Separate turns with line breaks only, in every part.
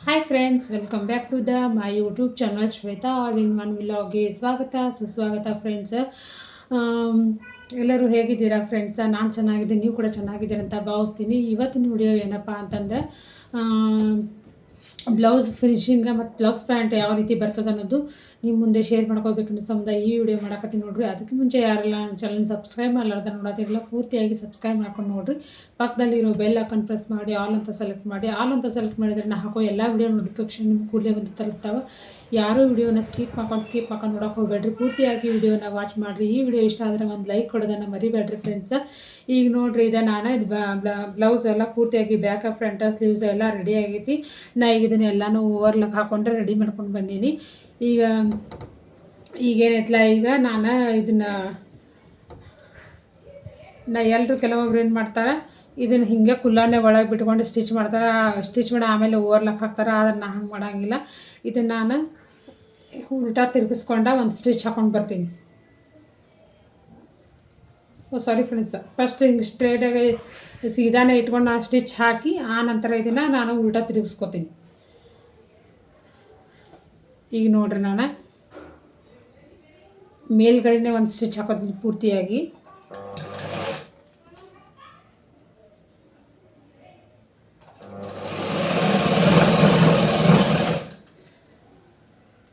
Hi friends, welcome back to the my YouTube channel Shweta all in one ವ್ಲಾಗ್ಗೆ ಸ್ವಾಗತ ಸುಸ್ವಾಗತ friends. ಎಲ್ಲರೂ ಹೇಗಿದ್ದೀರಾ ಫ್ರೆಂಡ್ಸ? ನಾನು ಚೆನ್ನಾಗಿದ್ದೀನಿ, ನೀವು ಕೂಡ ಚೆನ್ನಾಗಿದ್ದೀರ ಅಂತ ಭಾವಿಸ್ತೀನಿ. ಇವತ್ತಿನ ವಿಡಿಯೋ ಏನಪ್ಪ ಅಂತಂದರೆ ಬ್ಲೌಸ್ ಫಿನಿಶಿಂಗ ಮತ್ತು ಬ್ಲೌಸ್ ಪ್ಯಾಂಟ್ ಯಾವ ರೀತಿ ಬರ್ತದೆ ಅನ್ನೋದು ನಿಮ್ಮ ಮುಂದೆ ಶೇರ್ ಮಾಡ್ಕೋಬೇಕನ್ನೋ ಸಂಬಂಧ ಈ ವಿಡಿಯೋ ಮಾಡಕತ್ತೀನಿ ನೋಡ್ರಿ. ಅದಕ್ಕೆ ಮುಂಚೆ ಯಾರೆಲ್ಲ ನನ್ನ ಚಾನಲ್ ಸಬ್ಸ್ಕ್ರೈಬ್ ಮಾಡಲಾರ್ದ ನೋಡೋದಿರಲ್ಲ, ಪೂರ್ತಿಯಾಗಿ ಸಬ್ಸ್ಕ್ರೈಬ್ ಮಾಡ್ಕೊಂಡು ನೋಡ್ರಿ. ಪಕ್ಕದಲ್ಲಿರೋ ಬೆಲ್ ಐಕಾನ್ ಪ್ರೆಸ್ ಮಾಡಿ ಆಲ್ ಅಂತ ಸೆಲೆಕ್ಟ್ ಮಾಡಿ. ಆಲ್ ಅಂತ ಸೆಲೆಕ್ಟ್ ಮಾಡಿದರೆ ನಾನು ಹಾಕೋ ಎಲ್ಲ ವಿಡಿಯೋ ನೋಟಿಫಿಕೇಷನ್ ನಿಮ್ಗೆ ಕೂಡಲೇ ಬಂದು ತಲುಪ್ತಾವೆ. ಯಾರೂ ವಿಡಿಯೋನ ಸ್ಕಿಪ್ ಮಾಡ್ಕೊಂಡು ನೋಡೋಕೆ ಹೋಗಬೇಡ್ರಿ, ಪೂರ್ತಿಯಾಗಿ ವಿಡಿಯೋನ ವಾಚ್ ಮಾಡಿರಿ. ಈ ವಿಡಿಯೋ ಇಷ್ಟ ಆದರೆ ಒಂದು ಲೈಕ್ ಕೊಡೋದನ್ನು ಮರಿಬೇಡ್ರಿ ಫ್ರೆಂಡ್ಸ್. ಈಗ ನೋಡ್ರಿ, ಇದು ನಾನು ಬ್ಲೌಸ್ ಎಲ್ಲ ಪೂರ್ತಿಯಾಗಿ ಬ್ಯಾಕ್ ಫ್ರಂಟ್ ಸ್ಲೀವ್ಸ್ ಎಲ್ಲ ರೆಡಿ ಆಗೈತಿ. ನಾ ಈಗ ಇದನ್ನೆಲ್ಲನೂ ಓವರ್ಲಕ್ ಹಾಕ್ಕೊಂಡ್ರೆ ರೆಡಿ ಮಾಡ್ಕೊಂಡು ಬಂದೀನಿ. ಈಗೇನೈತಲ್ಲ, ಈಗ ನಾನು ಇದನ್ನು ಎಲ್ಲರೂ ಕೆಲವೊಬ್ರು ಏನು ಮಾಡ್ತಾರೆ, ಇದನ್ನು ಹಿಂಗೆ ಕುಲ್ಲಾನೆ ಒಳಗೆ ಬಿಟ್ಕೊಂಡು ಸ್ಟಿಚ್ ಮಾಡ್ತಾರೆ. ಸ್ಟಿಚ್ ಮಾಡಿ ಆಮೇಲೆ ಓವರ್ಲಾಕ್ ಹಾಕ್ತಾರೆ. ಆದರೆ ನಾನು ಹಂಗೆ ಮಾಡೋಂಗಿಲ್ಲ. ಇದನ್ನು ನಾನು ಉಲ್ಟಾ ತಿರುಗಿಸ್ಕೊಂಡ ಒಂದು ಸ್ಟಿಚ್ ಹಾಕ್ಕೊಂಡು ಬರ್ತೀನಿ. ಸಾರಿ ಫ್ರೆಂಡ್ಸ್, ಫಸ್ಟ್ ಹಿಂಗೆ ಸ್ಟ್ರೇಟಾಗಿ ಸೀದಾನೆ ಇಟ್ಕೊಂಡು ನಾನು ಸ್ಟಿಚ್ ಹಾಕಿ ಆ ನಂತರ ಇದನ್ನು ನಾನು ಉಲ್ಟಾ ತಿರುಗಿಸ್ಕೊತೀನಿ. ಈಗ ನೋಡ್ರಿ, ನಾನು ಮೇಲ್ಗಡೆನೇ ಒಂದು ಸ್ಟಿಚ್ ಹಾಕೋತೀನಿ ಪೂರ್ತಿಯಾಗಿ.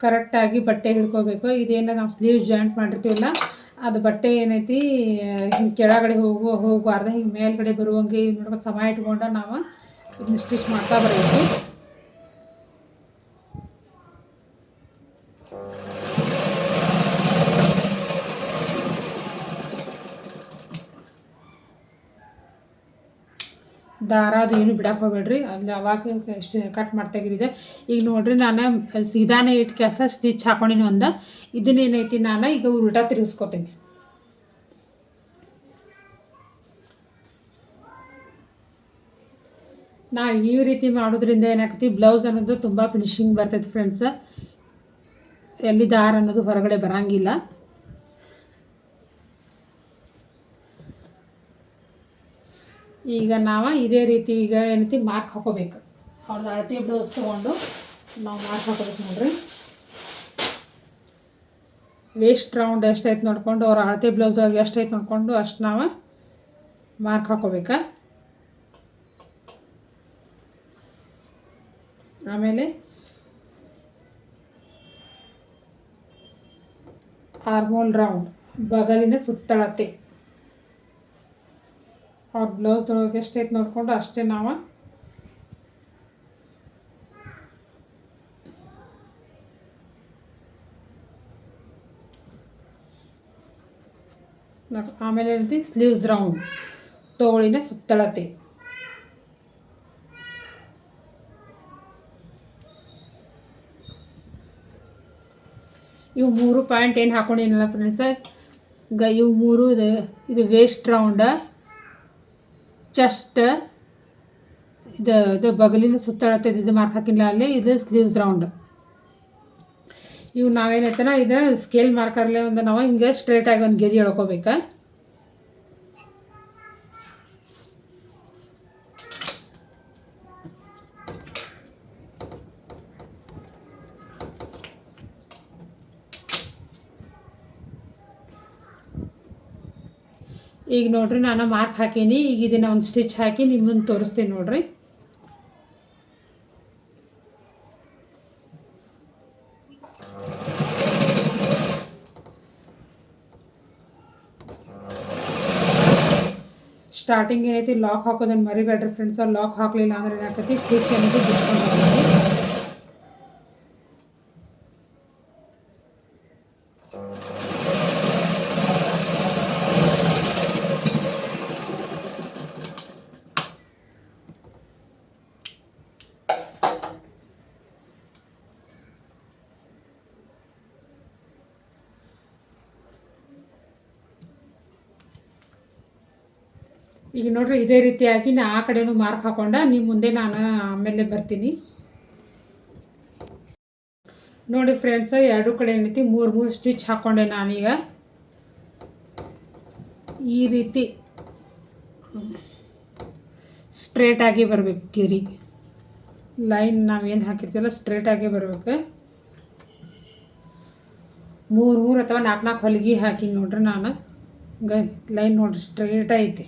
ಕರೆಕ್ಟಾಗಿ ಬಟ್ಟೆ ಹಿಡ್ಕೋಬೇಕು. ಇದೇನು ನಾವು ಸ್ಲೀವ್ ಜಾಯಿಂಟ್ ಮಾಡಿರ್ತೀವಲ್ಲ, ಅದು ಬಟ್ಟೆ ಏನೈತಿ ಹಿಂಗೆ ಕೆಳಗಡೆ ಹೋಗಬಾರ್ದು, ಹಿಂಗೆ ಮೇಲ್ಗಡೆ ಬರುವಂಗೆ ನೋಡ್ಕೊಂಡು ಸಮ ಇಟ್ಕೊಂಡು ನಾವು ಇದನ್ನ ಸ್ಟಿಚ್ ಮಾಡ್ತಾ ಬರಬೇಕು. ದಾರ ಅದು ಏನು ಬಿಡಕ್ಕೆ ಹೋಗ್ಬೇಡ್ರಿ, ಅಲ್ಲಿ ಅವಾಗ ಕಟ್ ಮಾಡ್ತಾಗಿರಿದೆ. ಈಗ ನೋಡ್ರಿ, ನಾನು ಸೀದಾನೆ ಇಟ್ಟು ಕೆಲಸ ಸ್ಟಿಚ್ ಹಾಕೊಂಡಿನಿ ಒಂದು. ಇದನ್ನೇನೈತಿ ನಾನು ಈಗ ಉಲ್ಟಾ ತಿರುಗಿಸ್ಕೊತೀನಿ. ನಾ ಈ ರೀತಿ ಮಾಡೋದ್ರಿಂದ ಏನಾಗ್ತೈತಿ, ಬ್ಲೌಸ್ ಅನ್ನೋದು ತುಂಬ ಫಿನಿಶಿಂಗ್ ಬರ್ತೈತಿ ಫ್ರೆಂಡ್ಸ್. ಎಲ್ಲಿ ದಾರ ಅನ್ನೋದು ಹೊರಗಡೆ ಬರೋಂಗಿಲ್ಲ. ಈಗ ನಾವು ಇದೇ ರೀತಿ ಈಗ ಏನೈತಿ ಮಾರ್ಕ್ ಹಾಕೋಬೇಕು. ಅವ್ರದ್ದು ಅಳತೆ ಬ್ಲೌಸ್ ತೊಗೊಂಡು ನಾವು ಮಾರ್ಕ್ ಹಾಕೋಬೇಕು ನೋಡ್ರಿ. ವೇಸ್ಟ್ ರೌಂಡ್ ಎಷ್ಟೈತೆ ನೋಡ್ಕೊಂಡು, ಅವ್ರ ಅಳತೆ ಬ್ಲೌಸಾಗಿ ಎಷ್ಟೈತೆ ನೋಡಿಕೊಂಡು ಅಷ್ಟು ನಾವು ಮಾರ್ಕ್ ಹಾಕೋಬೇಕು. ಆಮೇಲೆ ಆರ್ಮೋಲ್ ರೌಂಡ್ ಬಗಲಿನ ಸುತ್ತಳತೆ ಅವ್ರ ಬ್ಲೌಸ್ ಒಳಗೆ ಎಷ್ಟೈತೆ ನೋಡಿಕೊಂಡು ಅಷ್ಟೇ ನಾವು ಆಮೇಲೆ ಏನೈತಿ ಸ್ಲೀವ್ಸ್ ರೌಂಡ್ ತೋಳಿನ ಸುತ್ತಳತೆ. ಇವು 3 ಪಾಯಿಂಟ್ ಏನು ಹಾಕೊಂಡಿನಲ್ಲ ಫ್ರೆಂಡ್ಸ, ಇವು 3 ಇದು ವೇಸ್ಟ್ ರೌಂಡ, ಚೆಸ್ಟ್, ಇದು ಬಗಲಿನ ಸುತ್ತಳತೆ ಇದು ಮಾರ್ಕ್ ಹಾಕಿಲ್ಲ ಅಲ್ಲಿ, ಇದು ಸ್ಲೀವ್ಸ್ ರೌಂಡ್. ಇವು ನಾವೇನೈತನ ಇದು ಸ್ಕೇಲ್ ಮಾರ್ಕರ್ಲೆ ಒಂದು ನಾವು ಹಿಂಗೆ ಸ್ಟ್ರೇಟಾಗಿ ಒಂದು ಗೆರೆ ಎಳ್ಕೋಬೇಕು. ಈಗ ನೋಡ್ರಿ, ನಾನು ಮಾರ್ಕ್ ಹಾಕೀನಿ. ಈಗ ಇದನ್ನು ಒಂದು ಸ್ಟಿಚ್ ಹಾಕಿ ನಿಮ್ಮನ್ನು ತೋರಿಸ್ತೀನಿ ನೋಡ್ರಿ. ಸ್ಟಾರ್ಟಿಂಗ್ ಏನೈತಿ ಲಾಕ್ ಹಾಕೋದನ್ನು ಮರಿಬೇಡ್ರಿ ಫ್ರೆಂಡ್ಸ್. ಲಾಕ್ ಹಾಕಲಿಲ್ಲ ಅಂದ್ರೆ ಏನಾಗ್ತೈತಿ, ಸ್ಟಿಚ್ ಏನೈತಿ ಬಿಚ್ಕೊಂಡು ಹೋಗ್ತೈತಿ. ಈಗ ನೋಡ್ರಿ, ಇದೇ ರೀತಿಯಾಗಿ ನಾ ಆ ಕಡೆನೂ ಮಾರ್ಕ್ ಹಾಕೊಂಡ ನಿಮ್ಮ ಮುಂದೆ ನಾನು ಆಮೇಲೆ ಬರ್ತೀನಿ ನೋಡಿ ಫ್ರೆಂಡ್ಸ್. ಎರಡು ಕಡೆ ಏನೈತಿ 3 ಸ್ಟಿಚ್ ಹಾಕ್ಕೊಂಡೆ ನಾನೀಗ. ಈ ರೀತಿ ಸ್ಟ್ರೇಟಾಗಿ ಬರಬೇಕು ಗೆರೆ. ಲೈನ್ ನಾವೇನು ಹಾಕಿರ್ತೀವಲ್ಲ ಸ್ಟ್ರೇಟಾಗೇ ಬರಬೇಕು. 3 ಅಥವಾ 4 ಹೊಲಿಗೆ ಹಾಕಿನಿ ನೋಡ್ರಿ ನಾನು. ಲೈನ್ ನೋಡ್ರಿ ಸ್ಟ್ರೇಟ್ ಐತಿ.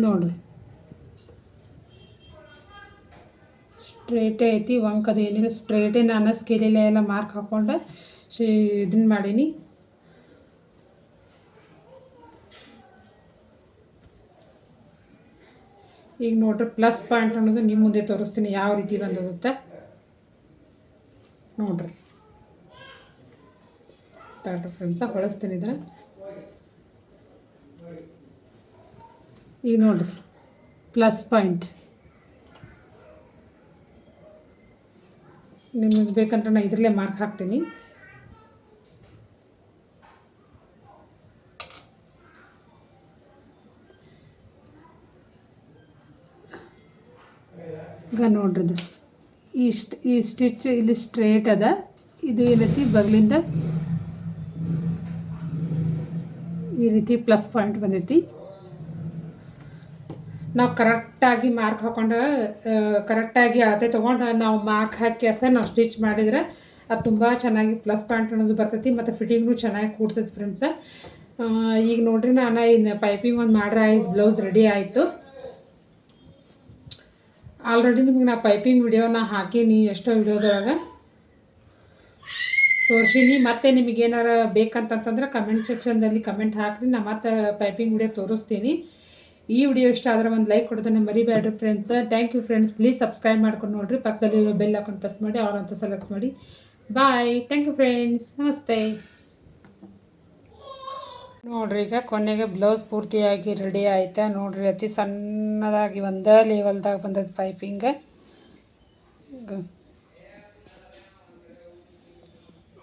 ನೋಡ್ರಿ ಸ್ಟ್ರೇಟೇ ಐತಿ, ವಂಕದ ಏನಿಲ್ಲ, ಸ್ಟ್ರೇಟೇ. ನಾನು ಸ್ಕೇಲೆಲ್ಲ ಎಲ್ಲ ಮಾರ್ಕ್ ಹಾಕ್ಕೊಂಡು ಇದನ್ನ ಮಾಡೀನಿ. ಈಗ ನೋಡ್ರಿ ಪ್ಲಸ್ ಪಾಯಿಂಟ್ ಅನ್ನೋದು ನಿಮ್ಮ ಮುಂದೆ ತೋರಿಸ್ತೀನಿ ಯಾವ ರೀತಿ ಬಂದದಂತ ನೋಡ್ರಿ. ಫ್ರೆಂಡ್ಸ ಹೊಳಿಸ್ತೀನಿ ಇದನ್ನು. ಈಗ ನೋಡ್ರಿ ಪ್ಲಸ್ ಪಾಯಿಂಟ್. ನಿಮಗೆ ಬೇಕಂದ್ರೆ ನಾನು ಇದರಲ್ಲೇ ಮಾರ್ಕ್ ಹಾಕ್ತೀನಿ. ಈಗ ನೋಡ್ರಿ ಈ ಸ್ಟಿಚ್ ಇಲ್ಲಿ ಸ್ಟ್ರೇಟ್ ಅದ. ಇದು ಏನೈತಿ ಬಗಲಿಂದ ಈ ರೀತಿ ಪ್ಲಸ್ ಪಾಯಿಂಟ್ ಬಂದೈತಿ. ನಾವು ಕರೆಕ್ಟಾಗಿ ಮಾರ್ಕ್ ಹಾಕೊಂಡು ಕರೆಕ್ಟಾಗಿ ಅಳತೆ ತೊಗೊಂಡು ನಾವು ಮಾರ್ಕ್ ಹಾಕಿ ನಾವು ಸ್ಟಿಚ್ ಮಾಡಿದ್ರೆ ಅದು ತುಂಬ ಚೆನ್ನಾಗಿ ಪ್ಲಸ್ ಪಾಯಿಂಟ್ ಅನ್ನೋದು ಬರ್ತೈತಿ. ಮತ್ತು ಫಿಟ್ಟಿಂಗ್ನು ಚೆನ್ನಾಗಿ ಕೂಡ್ತೈತಿ ಫ್ರೆಂಡ್ಸ. ಈಗ ನೋಡ್ರಿ ನಾನು ಇನ್ನು ಪೈಪಿಂಗ್ ಒಂದು ಮಾಡ್ರೆ ಆಯ್ತು, ಬ್ಲೌಸ್ ರೆಡಿ ಆಯಿತು. ಆಲ್ರೆಡಿ ನಿಮ್ಗೆ ನಾ ಪೈಪಿಂಗ್ ವಿಡಿಯೋನ ಹಾಕೀನಿ, ಎಷ್ಟೋ ವಿಡಿಯೋದೊಳಗೆ ತೋರಿಸೀನಿ. ಮತ್ತು ನಿಮಗೇನಾರು ಬೇಕಂತಂತಂದ್ರೆ ಕಮೆಂಟ್ ಸೆಕ್ಷನ್ದಲ್ಲಿ ಕಮೆಂಟ್ ಹಾಕಿರಿ, ನಾ ಮತ್ತೆ ಪೈಪಿಂಗ್ ವಿಡಿಯೋ ತೋರಿಸ್ತೀನಿ. ಈ ವಿಡಿಯೋ ಇಷ್ಟ ಆದರೆ ಒಂದು ಲೈಕ್ ಕೊಡೋದನ್ನು ಮರಿಬೇಡ್ರಿ friends. Thank you friends. Please subscribe ಮಾಡ್ಕೊಂಡು ನೋಡಿರಿ. ಪಕ್ಕದಲ್ಲಿರೋ ಬೆಲ್ ಹಾಕೊಂಡು ಪ್ರೆಸ್ ಮಾಡಿ ಆಲ್ ಅಂತ ಸೆಲೆಕ್ಟ್ ಮಾಡಿ. ಬಾಯ್. Thank you friends. ನಮಸ್ತೆ. ನೋಡ್ರಿ ಈಗ ಕೊನೆಗೆ ಬ್ಲೌಸ್ ಪೂರ್ತಿಯಾಗಿ ರೆಡಿ ಆಯ್ತಾ. ನೋಡ್ರಿ ಅತಿ ಸಣ್ಣದಾಗಿ ಒಂದೇ ಲೆವೆಲ್ದಾಗ ಬಂದದ ಪೈಪಿಂಗ್.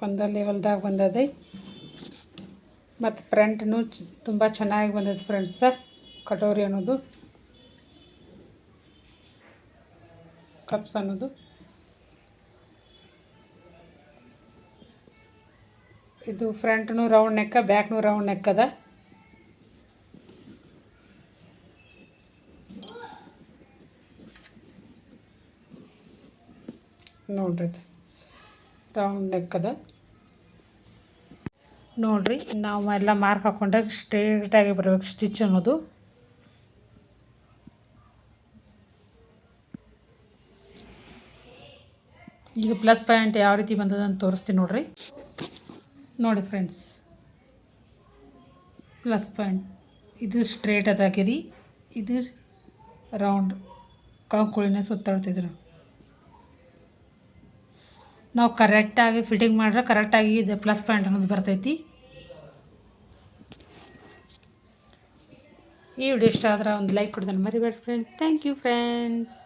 ಒಂದೇ ಲೆವೆಲ್ದಾಗ ಬಂದದೆ. ಮತ್ತು ಫ್ರಂಟ್ನು ತುಂಬ ಚೆನ್ನಾಗಿ ಬಂದೈತೆ ಫ್ರೆಂಡ್ಸ. ಕಟೋರಿ ಅನ್ನೋದು, ಕಪ್ಸ್ ಅನ್ನೋದು. ಇದು ಫ್ರಂಟ್ನು ರೌಂಡ್ ನೆಕ್ಕ, ಬ್ಯಾಕ್ನು ರೌಂಡ್ ನೆಕ್ ಅದ. ನೋಡ್ರಿ ರೌಂಡ್ ನೆಕ್ ಅದ. ನೋಡ್ರಿ ನಾವು ಎಲ್ಲ ಮಾರ್ಕ್ ಹಾಕೊಂಡಾಗ ಸ್ಟ್ರೇಟಾಗಿ ಬರಬೇಕು ಸ್ಟಿಚ್ ಅನ್ನೋದು. ಈಗ ಪ್ಲಸ್ ಪಾಯಿಂಟ್ ಯಾವ ರೀತಿ ಬಂದದ ಅಂತ ತೋರಿಸ್ತೀನಿ ನೋಡ್ರಿ. ನೋಡಿ ಫ್ರೆಂಡ್ಸ್, ಪ್ಲಸ್ ಪಾಯಿಂಟ್ ಇದು ಸ್ಟ್ರೇಟ್ ಅದಾಗಿರಿ, ಇದು ರೌಂಡ್ ಕಂಕುಳಿನ ಸುತ್ತಾಡ್ತಿದ್ರು. ನಾವು ಕರೆಕ್ಟಾಗಿ ಫಿಟ್ಟಿಂಗ್ ಮಾಡ್ರೆ ಕರೆಕ್ಟಾಗಿ ಇದು ಪ್ಲಸ್ ಪಾಯಿಂಟ್ ಅನ್ನೋದು ಬರ್ತೈತಿ. ಈ ವಿಡಿಯೋ ಇಷ್ಟ ಆದ್ರೆ ಒಂದು ಲೈಕ್ ಕೊಡೋದನ್ನು ಮರಿಬೇಡಿ ಫ್ರೆಂಡ್ಸ್. Thank you friends.